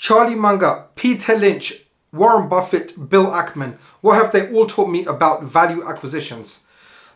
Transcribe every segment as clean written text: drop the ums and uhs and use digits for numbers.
Charlie Munger, Peter Lynch, Warren Buffett, Bill Ackman. What have they all taught me about value acquisitions?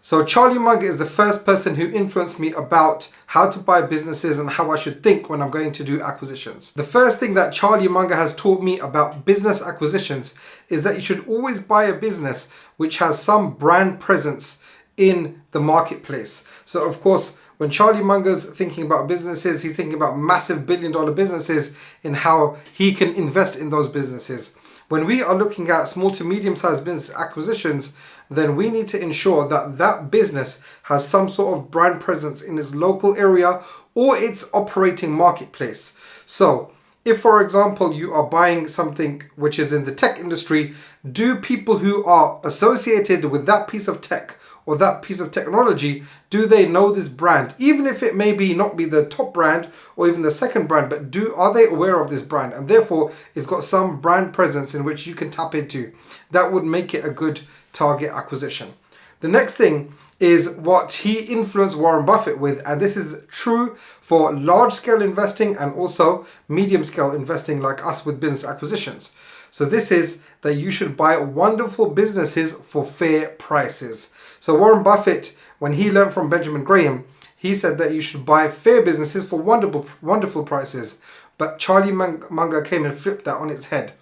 So Charlie Munger is the first person who influenced me about how to buy businesses and how I should think when I'm going to do acquisitions. The first thing that Charlie Munger has taught me about business acquisitions is that you should always buy a business which has some brand presence in the marketplace. So of course, when Charlie Munger's thinking about businesses, he's thinking about massive billion-dollar businesses and how he can invest in those businesses. When we are looking at small to medium-sized business acquisitions, then we need to ensure that that business has some sort of brand presence in its local area or its operating marketplace. So if, for example, you are buying something which is in the tech industry, do people who are associated with that piece of tech or that piece of technology, do they know this brand? Even if it may not be the top brand or even the second brand, but are they aware of this brand? And therefore, it's got some brand presence in which you can tap into. That would make it a good target acquisition. The next thing is what he influenced Warren Buffett with, and this is true for large scale investing and also medium scale investing like us with business acquisitions. So this is that you should buy wonderful businesses for fair prices. So Warren Buffett, when he learned from Benjamin Graham, he said that you should buy fair businesses for wonderful prices. But Charlie Munger came and flipped that on its head.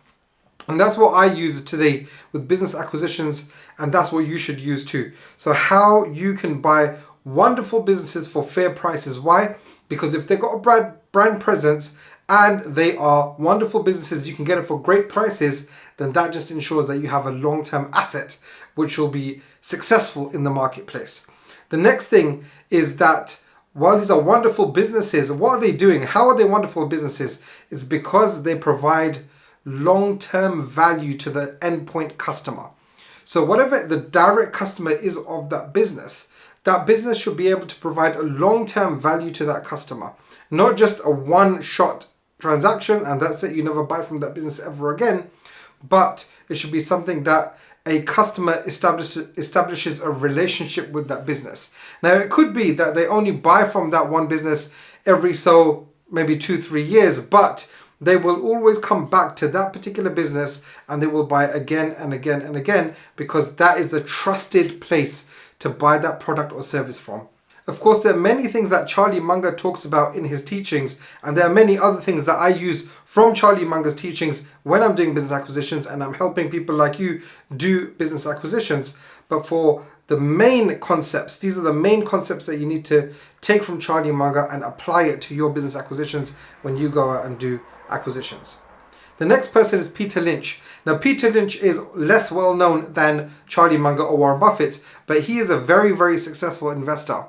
And that's what I use today with business acquisitions, and that's what you should use too. So how you can buy wonderful businesses for fair prices. Why? Because if they've got a brand presence and they are wonderful businesses, you can get it for great prices, then that just ensures that you have a long-term asset which will be successful in the marketplace. The next thing is that while these are wonderful businesses, what are they doing? How are they wonderful businesses? It's because they provide long-term value to the endpoint customer. So whatever the direct customer is of that business should be able to provide a long-term value to that customer, not just a one-shot transaction and that's it, you never buy from that business ever again, but it should be something that a customer establishes a relationship with that business. Now it could be that they only buy from that one business every maybe 2-3 years, but they will always come back to that particular business and they will buy again and again and again because that is the trusted place to buy that product or service from. Of course, there are many things that Charlie Munger talks about in his teachings, and there are many other things that I use from Charlie Munger's teachings when I'm doing business acquisitions and I'm helping people like you do business acquisitions. But for the main concepts, these are the main concepts that you need to take from Charlie Munger and apply it to your business acquisitions when you go out and do acquisitions. The next person is Peter Lynch. Now, Peter Lynch is less well known than Charlie Munger or Warren Buffett, but he is a very, very successful investor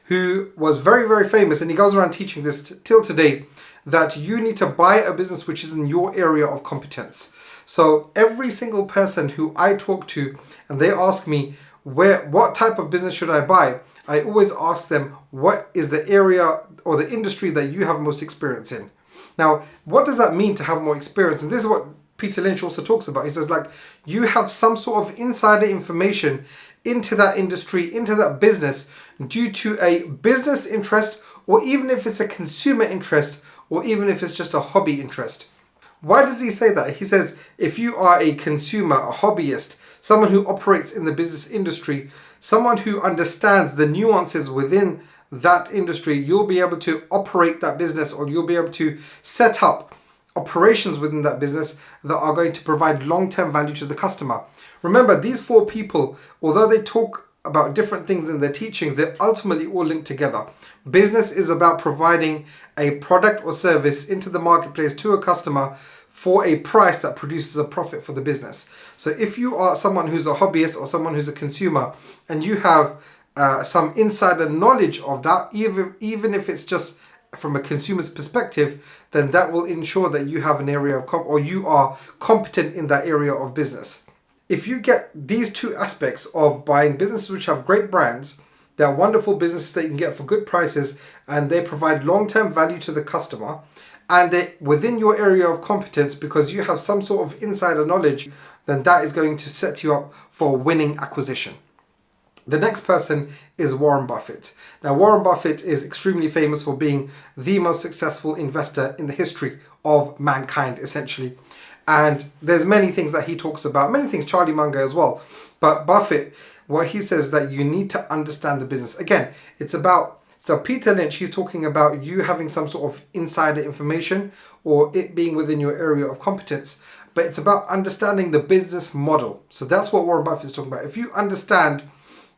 who was very, very famous, and he goes around teaching this till today, that you need to buy a business which is in your area of competence. So every single person who I talk to and they ask me, what type of business should I buy? I always ask them, what is the area or the industry that you have most experience in? Now, what does that mean to have more experience? And this is what Peter Lynch also talks about. He says, you have some sort of insider information into that industry, into that business, due to a business interest, or even if it's a consumer interest, or even if it's just a hobby interest. Why does he say that? He says, if you are a consumer, a hobbyist, someone who operates in the business industry, someone who understands the nuances within that industry, you'll be able to operate that business, or you'll be able to set up operations within that business that are going to provide long-term value to the customer. Remember, these 4 people, although they talk about different things in their teachings, they're ultimately all linked together. Business is about providing a product or service into the marketplace to a customer for a price that produces a profit for the business. So if you are someone who's a hobbyist or someone who's a consumer and you have some insider knowledge of that, even if it's just from a consumer's perspective, then that will ensure that you have an area of or you are competent in that area of business. If you get these 2 aspects of buying businesses which have great brands, they are wonderful businesses that you can get for good prices and they provide long-term value to the customer, and they're within your area of competence because you have some sort of insider knowledge, then that is going to set you up for a winning acquisition. The next person is Warren Buffett. Now, Warren Buffett is extremely famous for being the most successful investor in the history of mankind, essentially. And there's many things that he talks about, many things Charlie Munger as well. But Buffett, what he says that you need to understand the business. Again, it's about, so Peter Lynch, he's talking about you having some sort of insider information or it being within your area of competence. But it's about understanding the business model. So that's what Warren Buffett is talking about. If you understand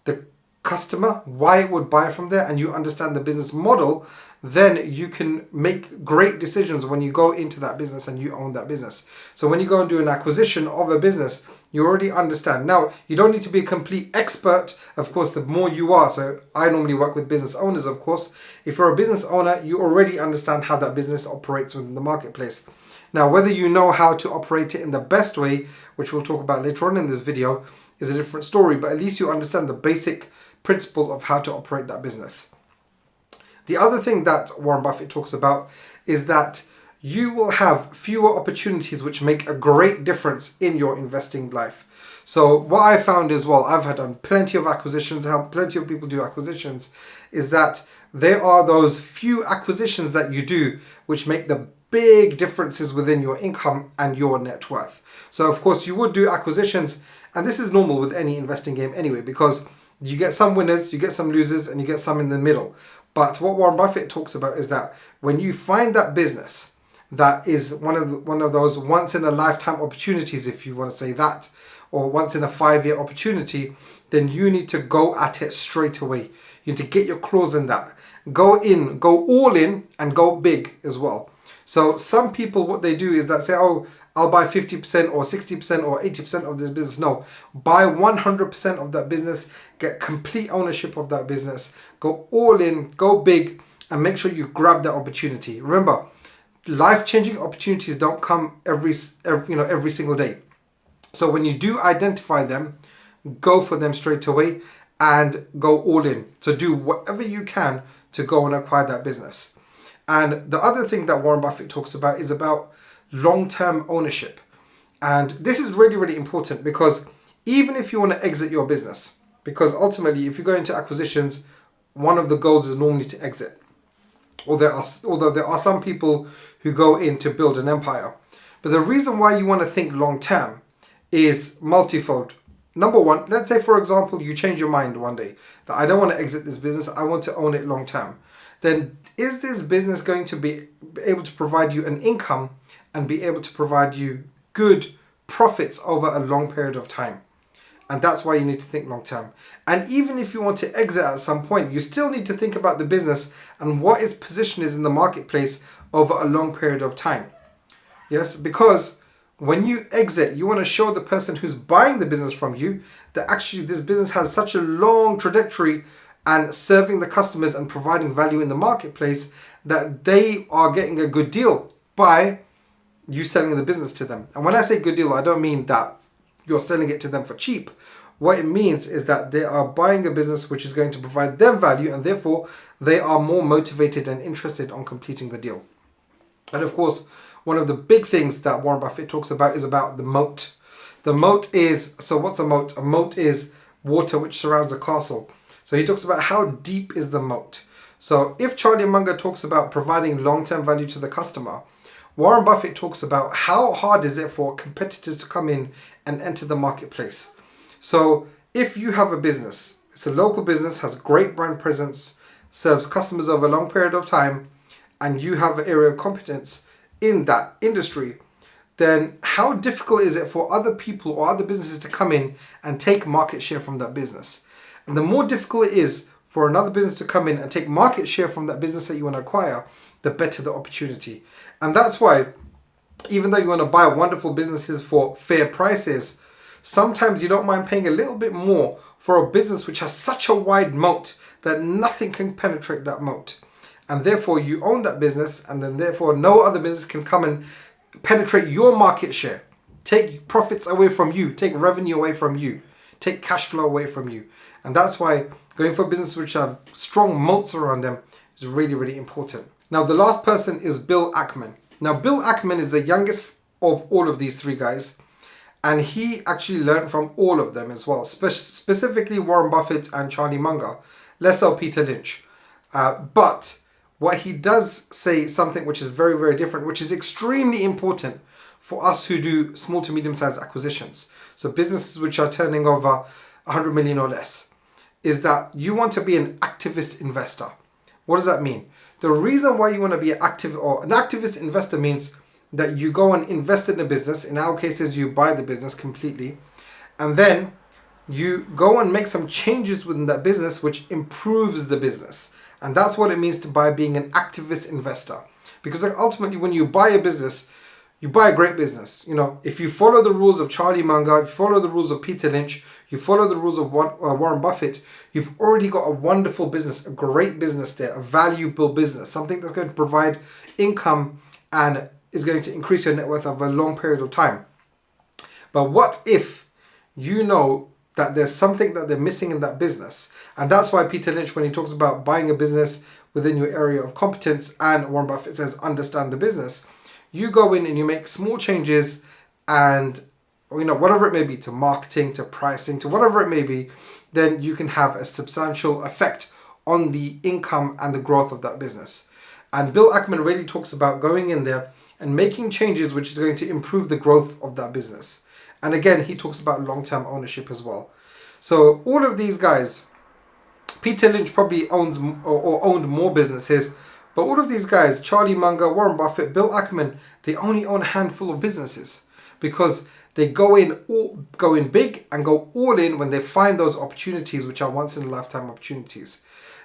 the customer, why it would buy from there, and you understand the business model, then you can make great decisions when you go into that business and you own that business. So when you go and do an acquisition of a business, you already understand. Now, you don't need to be a complete expert. Of course, the more you are, so I normally work with business owners, of course. If you're a business owner, you already understand how that business operates within the marketplace. Now, whether you know how to operate it in the best way, which we'll talk about later on in this video, is a different story, but at least you understand the basic principles of how to operate that business. The other thing that Warren Buffett talks about is that you will have fewer opportunities which make a great difference in your investing life. So what I found as well, I've had done plenty of acquisitions, helped plenty of people do acquisitions, is that there are those few acquisitions that you do which make the big differences within your income and your net worth. So of course you would do acquisitions, and this is normal with any investing game anyway, because you get some winners, you get some losers, and you get some in the middle. But what Warren Buffett talks about is that when you find that business that is one of those once in a lifetime opportunities, if you want to say that, or once in a 5-year opportunity, then you need to go at it straight away. You need to get your claws in that. Go in, go all in, and go big as well. So some people, what they do is that say, oh, I'll buy 50% or 60% or 80% of this business. No, buy 100% of that business, get complete ownership of that business, go all in, go big, and make sure you grab that opportunity. Remember, life-changing opportunities don't come every single day. So when you do identify them, go for them straight away and go all in. So do whatever you can to go and acquire that business. And the other thing that Warren Buffett talks about is about long-term ownership. And this is really, really important, because even if you want to exit your business, because ultimately if you go into acquisitions, one of the goals is normally to exit. Although there are some people who go in to build an empire. But the reason why you want to think long-term is multifold. Number one, let's say for example you change your mind one day that I don't want to exit this business, I want to own it long-term. Then is this business going to be able to provide you an income and be able to provide you good profits over a long period of time? And that's why you need to think long term. And even if you want to exit at some point, you still need to think about the business and what its position is in the marketplace over a long period of time. Yes, because when you exit, you want to show the person who's buying the business from you that actually this business has such a long trajectory and serving the customers and providing value in the marketplace that they are getting a good deal by you selling the business to them. And when I say good deal, I don't mean that you're selling it to them for cheap. What it means is that they are buying a business which is going to provide them value, and therefore they are more motivated and interested on completing the deal. And of course, one of the big things that Warren Buffett talks about is about the moat. The moat is, so what's a moat? A moat is water which surrounds a castle. So he talks about how deep is the moat. So if Charlie Munger talks about providing long-term value to the customer, Warren Buffett talks about how hard is it for competitors to come in and enter the marketplace. So if you have a business, it's a local business, has great brand presence, serves customers over a long period of time, and you have an area of competence in that industry, then how difficult is it for other people or other businesses to come in and take market share from that business? And the more difficult it is for another business to come in and take market share from that business that you want to acquire, the better the opportunity. And that's why, even though you want to buy wonderful businesses for fair prices, sometimes you don't mind paying a little bit more for a business which has such a wide moat that nothing can penetrate that moat. And therefore you own that business, and then therefore no other business can come and penetrate your market share, take profits away from you, take revenue away from you, take cash flow away from you. And that's why going for businesses which have strong moats around them is really, really important. Now, the last person is Bill Ackman. Now, Bill Ackman is the youngest of all of these three guys, and he actually learned from all of them as well, specifically Warren Buffett and Charlie Munger, less so Peter Lynch. But what he does say something which is very, very different, which is extremely important for us who do small to medium-sized acquisitions. So businesses which are turning over 100 million or less, is that you want to be an activist investor. What does that mean? The reason why you want to be an activist investor means that you go and invest in the business. In our cases, you buy the business completely, and then you go and make some changes within that business which improves the business. And that's what it means to buy being an activist investor. Because ultimately, when you buy a business, you buy a great business. You know, if you follow the rules of Charlie Munger, if you follow the rules of Peter Lynch, you follow the rules of Warren Buffett, you've already got a wonderful business, a great business there, a valuable business, something that's going to provide income and is going to increase your net worth over a long period of time. But what if you know that there's something that they're missing in that business? And that's why Peter Lynch, when he talks about buying a business within your area of competence, and Warren Buffett says understand the business, you go in and you make small changes, and whatever it may be, to marketing, to pricing, to whatever it may be, then you can have a substantial effect on the income and the growth of that business. And Bill Ackman really talks about going in there and making changes which is going to improve the growth of that business. And again, he talks about long-term ownership as well. So all of these guys, Peter Lynch probably owns or owned more businesses, but all of these guys, Charlie Munger, Warren Buffett, Bill Ackman, they only own a handful of businesses because they go in big and go all in when they find those opportunities which are once in a lifetime opportunities.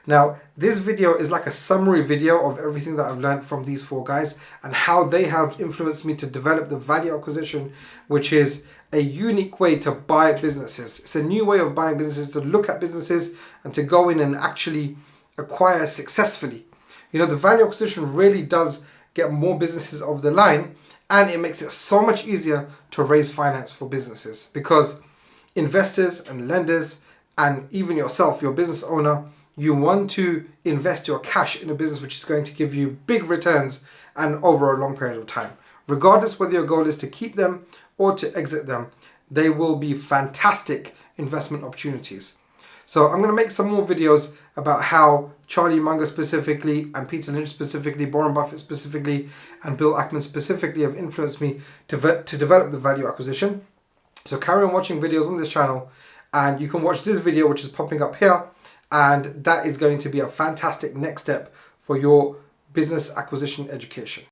Now, this video is like a summary video of everything that I've learned from these four guys and how they have influenced me to develop the value acquisition, which is a unique way to buy businesses. It's a new way of buying businesses, to look at businesses and to go in and actually acquire successfully. You know, the value acquisition really does get more businesses over the line, and it makes it so much easier to raise finance for businesses, because investors and lenders and even yourself, your business owner, you want to invest your cash in a business which is going to give you big returns and over a long period of time. Regardless whether your goal is to keep them or to exit them, they will be fantastic investment opportunities. So I'm going to make some more videos about how Charlie Munger specifically, and Peter Lynch specifically, Warren Buffett specifically, and Bill Ackman specifically have influenced me to develop the value acquisition. So carry on watching videos on this channel, and you can watch this video which is popping up here, and that is going to be a fantastic next step for your business acquisition education.